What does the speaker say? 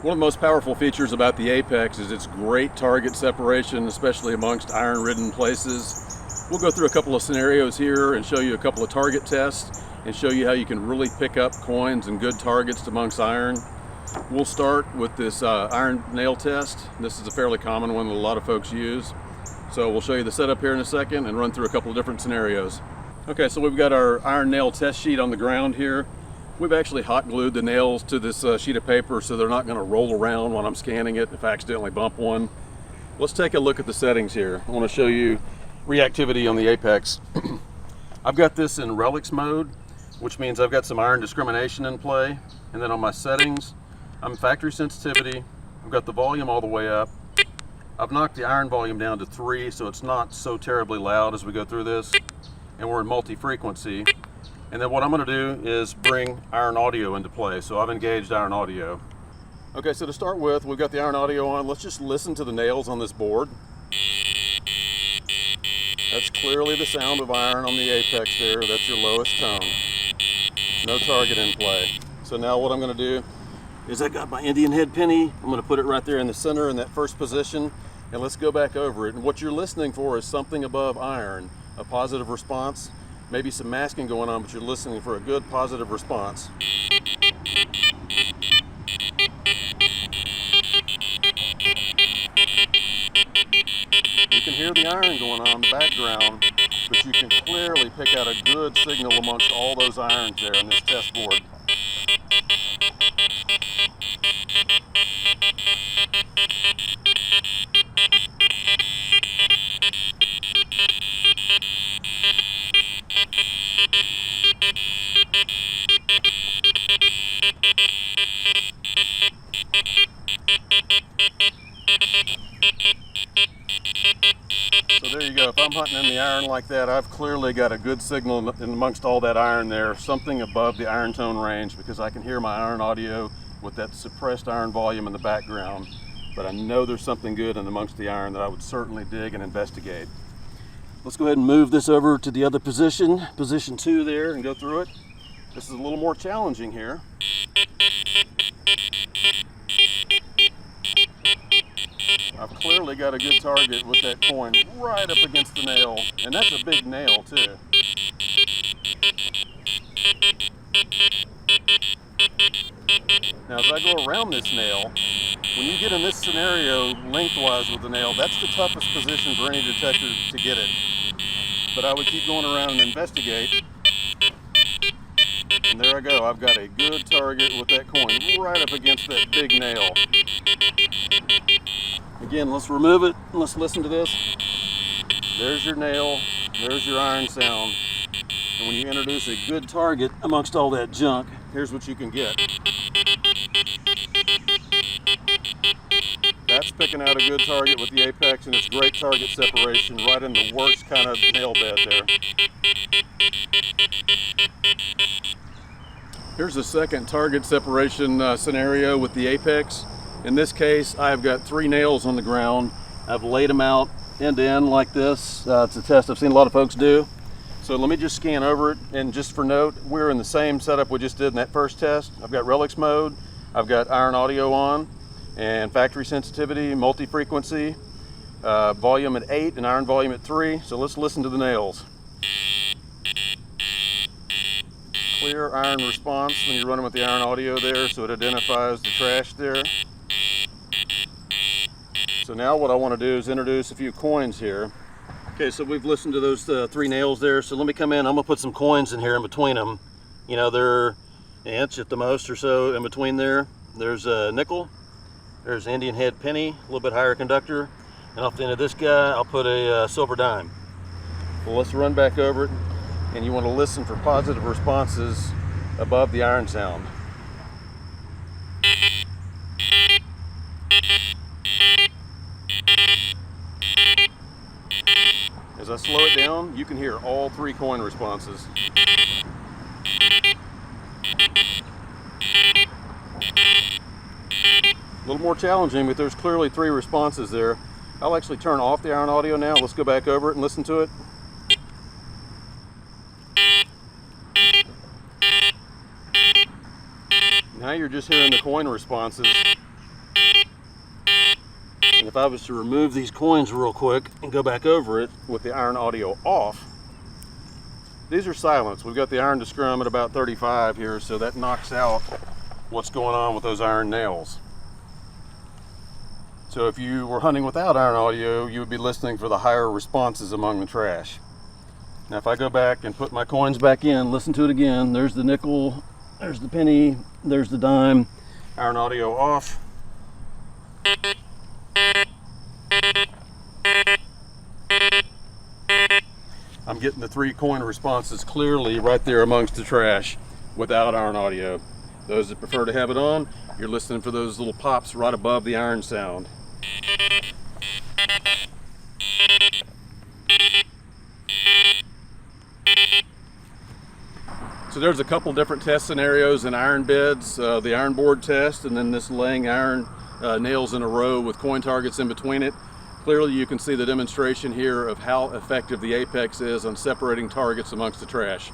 One of the most powerful features about the Apex is its great target separation, especially amongst iron-ridden places. We'll go through a couple of scenarios here and show you a couple of target tests and show you how you can really pick up coins and good targets amongst iron. We'll start with this iron nail test. This is a fairly common one that a lot of folks use. So we'll show you the setup here in a second and run through a couple of different scenarios. Okay, so we've got our iron nail test sheet on the ground here. We've actually hot glued the nails to this sheet of paper so they're not going to roll around when I'm scanning it if I accidentally bump one. Let's take a look at the settings here. I want to show you reactivity on the Apex. I've got this in relics mode, which means I've got some iron discrimination in play. And then on my settings, I'm factory sensitivity. I've got the volume all the way up. I've knocked the iron volume down to 3 so it's not so terribly loud as we go through this. And we're in multi-frequency. And then what I'm going to do is bring iron audio into play. So I've engaged iron audio. Okay, so to start with, we've got the iron audio on. Let's just listen to the nails on this board. That's clearly the sound of iron on the Apex there. That's your lowest tone. No target in play. So now what I'm going to do is I got my Indian head penny. I'm going to put it right there in the center in that first position. And let's go back over it. And what you're listening for is something above iron, a positive response. Maybe some masking going on, but you're listening for a good positive response. You can hear the iron going on in the background, but you can clearly pick out a good signal amongst all those irons there in this test board. So there you go. If I'm hunting in the iron like that, I've clearly got a good signal in amongst all that iron there, something above the iron tone range, because I can hear my iron audio with that suppressed iron volume in the background. But I know there's something good in amongst the iron that I would certainly dig and investigate. Let's go ahead and move this over to the other position, position 2 there, and go through it. This is a little more challenging here. I've clearly got a good target with that coin right up against the nail, and that's a big nail too. Now as I go around this nail, when you get in this scenario lengthwise with the nail, that's the toughest position for any detector to get it. But I would keep going around and investigate. And there I go, I've got a good target with that coin right up against that big nail. Again, let's remove it and let's listen to this. There's your nail, there's your iron sound. And when you introduce a good target amongst all that junk, here's what you can get. That's picking out a good target with the Apex, and it's great target separation right in the worst kind of nail bed there. Here's the second target separation scenario with the Apex. In this case, I've got 3 nails on the ground. I've laid them out end to end like this. It's a test I've seen a lot of folks do. So let me just scan over it, and just for note, we're in the same setup we just did in that first test. I've got relics mode, I've got iron audio on, and factory sensitivity, multi-frequency, volume at 8 and iron volume at 3. So let's listen to the nails. Clear iron response when you're running with the iron audio there, so it identifies the trash there. So now what I want to do is introduce a few coins here. Okay, so we've listened to those 3 nails there, so let me come in. I'm going to put some coins in here in between them. You know, they're an inch at the most or so in between there. There's a nickel, there's an Indian head penny, a little bit higher conductor, and off the end of this guy I'll put a silver dime. Well, let's run back over it, and you want to listen for positive responses above the iron sound. As I slow it down, you can hear all 3 coin responses. A little more challenging, but there's clearly 3 responses there. I'll actually turn off the iron audio now. Let's go back over it and listen to it. Now you're just hearing the coin responses. if I was to remove these coins real quick and go back over it with the iron audio off, these are silenced. We've got the iron to scrum at about 35 here, so that knocks out what's going on with those iron nails. So if you were hunting without iron audio, you would be listening for the higher responses among the trash. Now if I go back and put my coins back in, listen to it again, there's the nickel, there's the penny, there's the dime, iron audio off. I'm getting the 3 coin responses clearly right there amongst the trash without iron audio. Those that prefer to have it on, you're listening for those little pops right above the iron sound. So there's a couple different test scenarios in iron beds, the iron board test, and then this laying iron nails in a row with coin targets in between it. Clearly you can see the demonstration here of how effective the Apex is on separating targets amongst the trash.